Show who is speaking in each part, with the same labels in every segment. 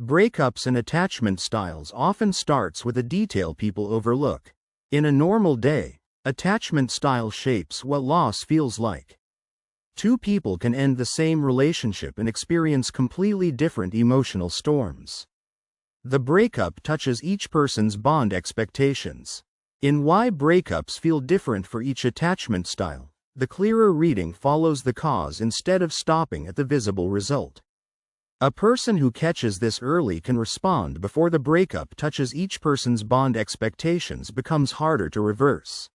Speaker 1: Breakups and attachment styles often starts with a detail people overlook. In a normal day, attachment style shapes what loss feels like. Two people can end the same relationship and experience completely different emotional storms. The breakup touches each person's bond expectations. In Why Breakups Feel Different for Each Attachment Style, the clearer reading follows the cause instead of stopping at the visible result. A person who catches this early can respond before the breakup touches each person's bond expectations becomes harder to reverse.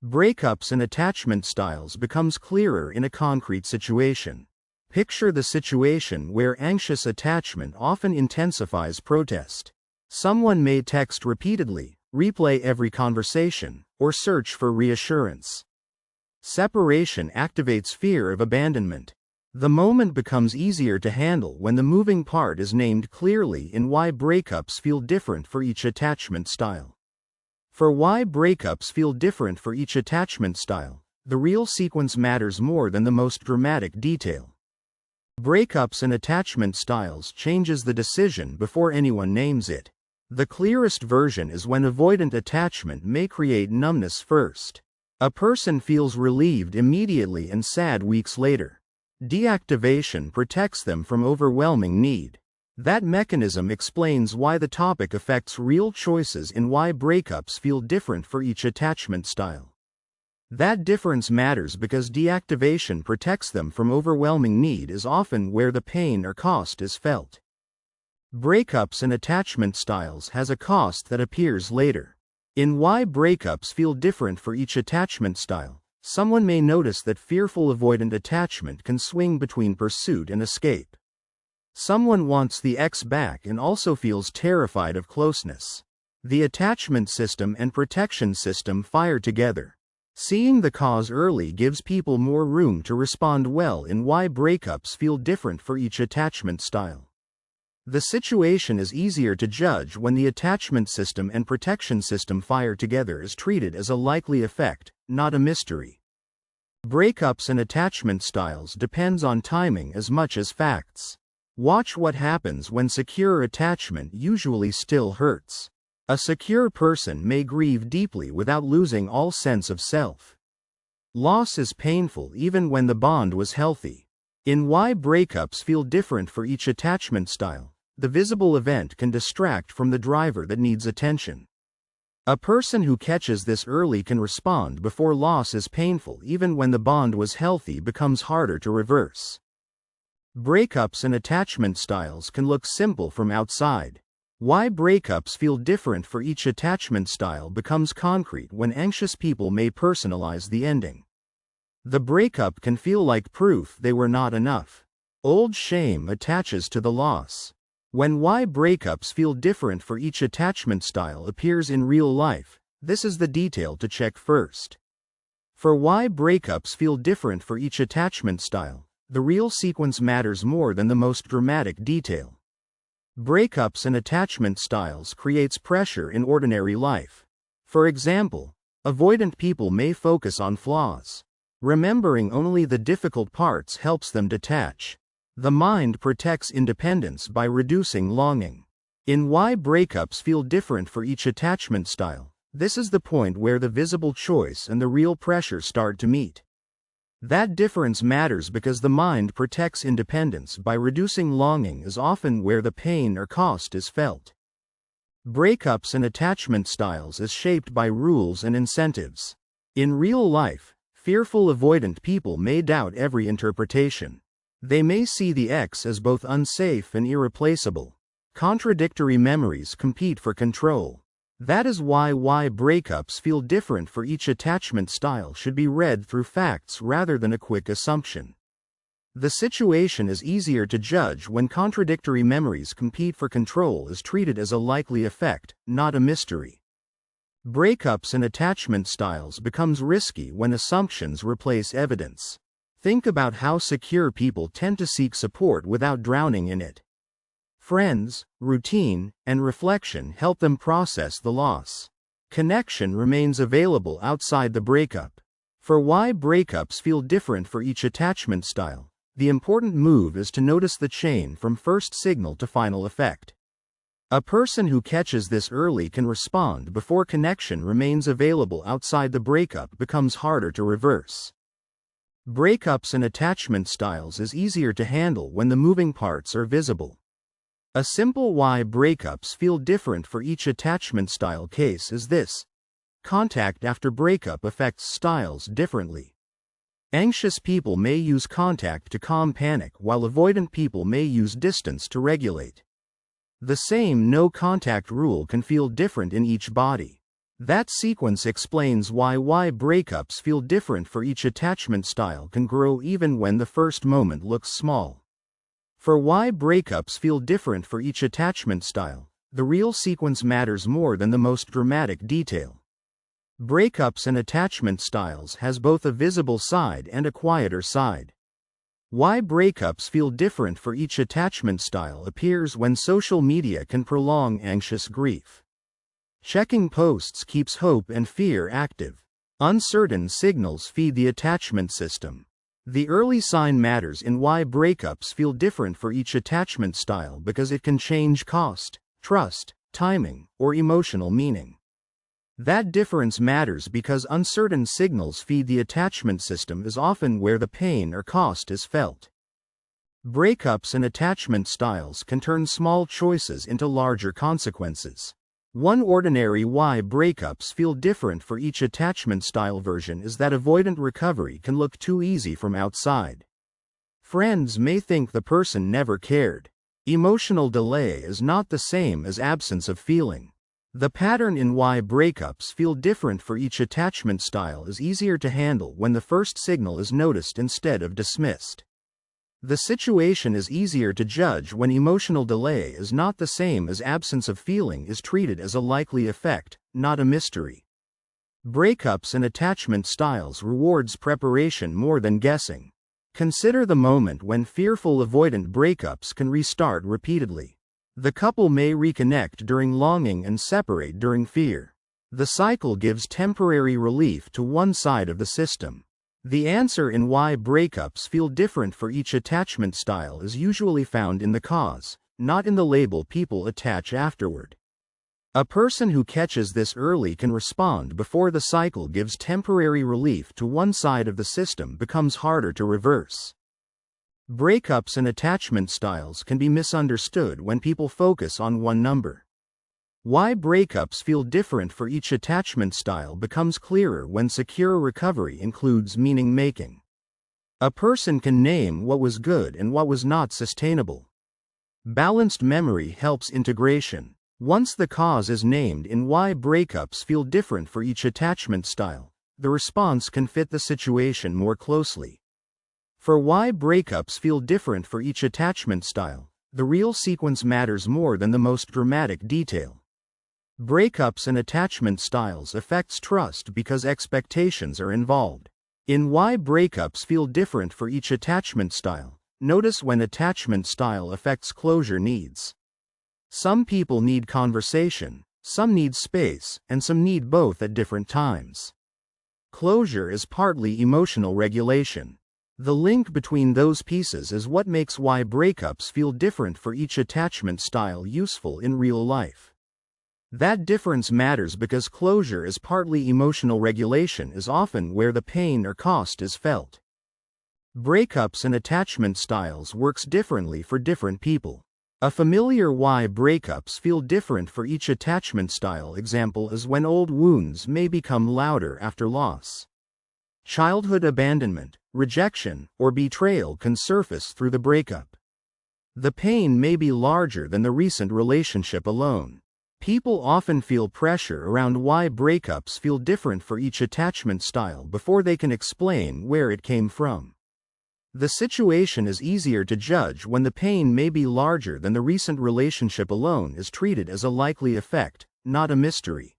Speaker 1: Breakups and attachment styles becomes clearer in a concrete situation. Picture the situation where anxious attachment often intensifies protest. Someone may text repeatedly, replay every conversation, or search for reassurance. Separation activates fear of abandonment. The moment becomes easier to handle when the moving part is named clearly in Why Breakups Feel Different for Each Attachment Style. For Why Breakups Feel Different for Each Attachment Style, the real sequence matters more than the most dramatic detail. Breakups and attachment styles changes the decision before anyone names it. The clearest version is when avoidant attachment may create numbness first. A person feels relieved immediately and sad weeks later. Deactivation protects them from overwhelming need. That mechanism explains why the topic affects real choices in Why Breakups Feel Different for Each Attachment Style. That difference matters because deactivation protects them from overwhelming need is often where the pain or cost is felt. Breakups and attachment styles has a cost that appears later. In Why Breakups Feel Different for Each Attachment Style, someone may notice that fearful avoidant attachment can swing between pursuit and escape. Someone wants the ex back and also feels terrified of closeness. The attachment system and protection system fire together. Seeing the cause early gives people more room to respond well in Why Breakups Feel Different for Each Attachment Style. The situation is easier to judge when the attachment system and protection system fire together is treated as a likely effect, not a mystery. Breakups and attachment styles depends on timing as much as facts. Watch what happens when secure attachment usually still hurts. A secure person may grieve deeply without losing all sense of self. Loss is painful even when the bond was healthy. In Why Breakups Feel Different for Each Attachment Style, the visible event can distract from the driver that needs attention. A person who catches this early can respond before loss is painful even when the bond was healthy becomes harder to reverse. Breakups and attachment styles can look simple from outside. Why Breakups Feel Different for Each Attachment Style becomes concrete when anxious people may personalize the ending. The breakup can feel like proof they were not enough. Old shame attaches to the loss. When Why Breakups Feel Different for Each Attachment Style appears in real life, this is the detail to check first. For Why Breakups Feel Different for Each Attachment Style, the real sequence matters more than the most dramatic detail. Breakups and attachment styles creates pressure in ordinary life. For example, avoidant people may focus on flaws. Remembering only the difficult parts helps them detach. The mind protects independence by reducing longing. In Why Breakups Feel Different for Each Attachment Style, this is the point where the visible choice and the real pressure start to meet. That difference matters because the mind protects independence by reducing longing is often where the pain or cost is felt. Breakups and attachment styles is shaped by rules and incentives. In real life, fearful avoidant people may doubt every interpretation. They may see the ex as both unsafe and irreplaceable. Contradictory memories compete for control. That is why Breakups Feel Different for Each Attachment Style should be read through facts rather than a quick assumption. The situation is easier to judge when contradictory memories compete for control is treated as a likely effect, not a mystery. Breakups and attachment styles becomes risky when assumptions replace evidence. Think about how secure people tend to seek support without drowning in it. Friends, routine, and reflection help them process the loss. Connection remains available outside the breakup. For Why Breakups Feel Different for Each Attachment Style, The important move is to notice the chain from first signal to final effect. A person who catches this early can respond before connection remains available outside the breakup becomes harder to reverse. Breakups and attachment styles is easier to handle when the moving parts are visible. A simple why breakups feel different for each attachment style case is this. Contact after breakup affects styles differently. Anxious people may use contact to calm panic while avoidant people may use distance to regulate. The same no contact rule can feel different in each body. That sequence explains why breakups feel different for each attachment style can grow even when the first moment looks small. For why breakups feel different for each attachment style, the real sequence matters more than the most dramatic detail. Breakups and attachment styles has both a visible side and a quieter side. Why breakups feel different for each attachment style appears when social media can prolong anxious grief. Checking posts keeps hope and fear active. Uncertain signals feed the attachment system. The early sign matters in why breakups feel different for each attachment style because it can change cost, trust, timing, or emotional meaning. That difference matters because uncertain signals feed the attachment system is often where the pain or cost is felt. Breakups and attachment styles can turn small choices into larger consequences. One ordinary why breakups feel different for each attachment style version is that avoidant recovery can look too easy from outside. Friends may think the person never cared. Emotional delay is not the same as absence of feeling. The pattern in why breakups feel different for each attachment style is easier to handle when the first signal is noticed instead of dismissed. The situation is easier to judge when emotional delay is not the same as absence of feeling is treated as a likely effect, not a mystery. Breakups and attachment styles rewards preparation more than guessing. Consider the moment when fearful avoidant breakups can restart repeatedly. The couple may reconnect during longing and separate during fear. The cycle gives temporary relief to one side of the system. The answer in why breakups feel different for each attachment style is usually found in the cause, not in the label people attach afterward. A person who catches this early can respond before the cycle gives temporary relief to one side of the system becomes harder to reverse. Breakups and attachment styles can be misunderstood when people focus on one number. Why breakups feel different for each attachment style becomes clearer when secure recovery includes meaning-making. A person can name what was good and what was not sustainable. Balanced memory helps integration. Once the cause is named in why breakups feel different for each attachment style, the response can fit the situation more closely. For why breakups feel different for each attachment style, the real sequence matters more than the most dramatic detail. Breakups and attachment styles affects trust because expectations are involved. In why breakups feel different for each attachment style, notice when attachment style affects closure needs. Some people need conversation, some need space, and some need both at different times. Closure is partly emotional regulation. The link between those pieces is what makes why breakups feel different for each attachment style useful in real life. That difference matters because closure is partly emotional regulation is often where the pain or cost is felt. Breakups and attachment styles works differently for different people. A familiar why breakups feel different for each attachment style example is when old wounds may become louder after loss. Childhood abandonment, rejection, or betrayal can surface through the breakup. The pain may be larger than the recent relationship alone. People often feel pressure around why breakups feel different for each attachment style before they can explain where it came from. The situation is easier to judge when the pain may be larger than the recent relationship alone is treated as a likely effect, not a mystery.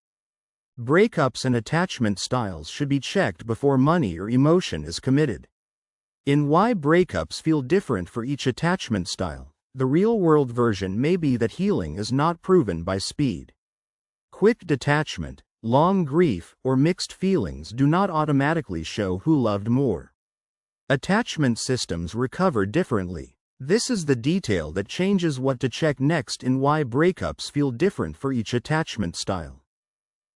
Speaker 1: Breakups and attachment styles should be checked before money or emotion is committed. In why breakups feel different for each attachment style, the real-world version may be that healing is not proven by speed. Quick detachment, long grief, or mixed feelings do not automatically show who loved more. Attachment systems recover differently. This is the detail that changes what to check next in why breakups feel different for each attachment style.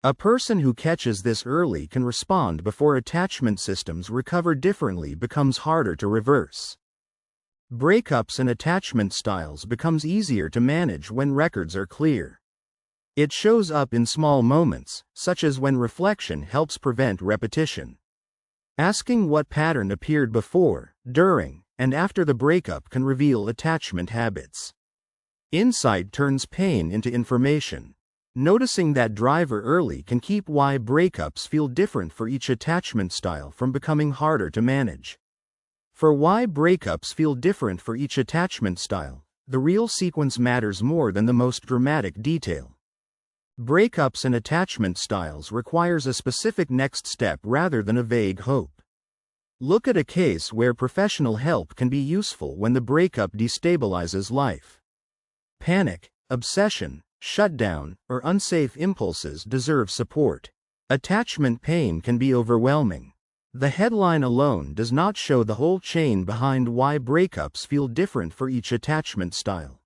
Speaker 1: A person who catches this early can respond before attachment systems recover differently becomes harder to reverse. Breakups and attachment styles becomes easier to manage when records are clear. It shows up in small moments, such as when reflection helps prevent repetition. Asking what pattern appeared before, during, and after the breakup can reveal attachment habits. Insight turns pain into information. Noticing that driver early can keep why breakups feel different for each attachment style from becoming harder to manage. For why breakups feel different for each attachment style, the real sequence matters more than the most dramatic detail. Breakups and attachment styles requires a specific next step rather than a vague hope. Look at a case where professional help can be useful when the breakup destabilizes life. Panic, obsession, shutdown, or unsafe impulses deserve support. Attachment pain can be overwhelming. The headline alone does not show the whole chain behind why breakups feel different for each attachment style.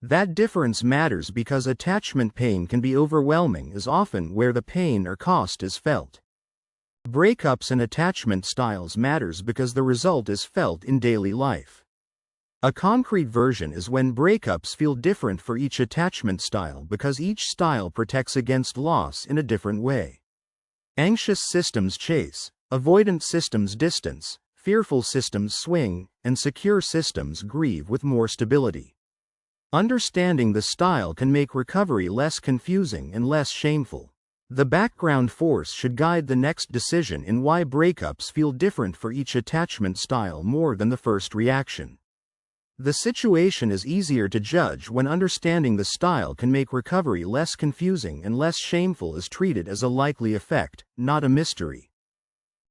Speaker 1: That difference matters because attachment pain can be overwhelming is often where the pain or cost is felt. Breakups and attachment styles matters because the result is felt in daily life. A concrete version is when breakups feel different for each attachment style because each style protects against loss in a different way. Anxious systems chase, avoidant systems distance, fearful systems swing, and secure systems grieve with more stability. Understanding the style can make recovery less confusing and less shameful. The background force should guide the next decision in why breakups feel different for each attachment style more than the first reaction. The situation is easier to judge when understanding the style can make recovery less confusing and less shameful is treated as a likely effect, not a mystery.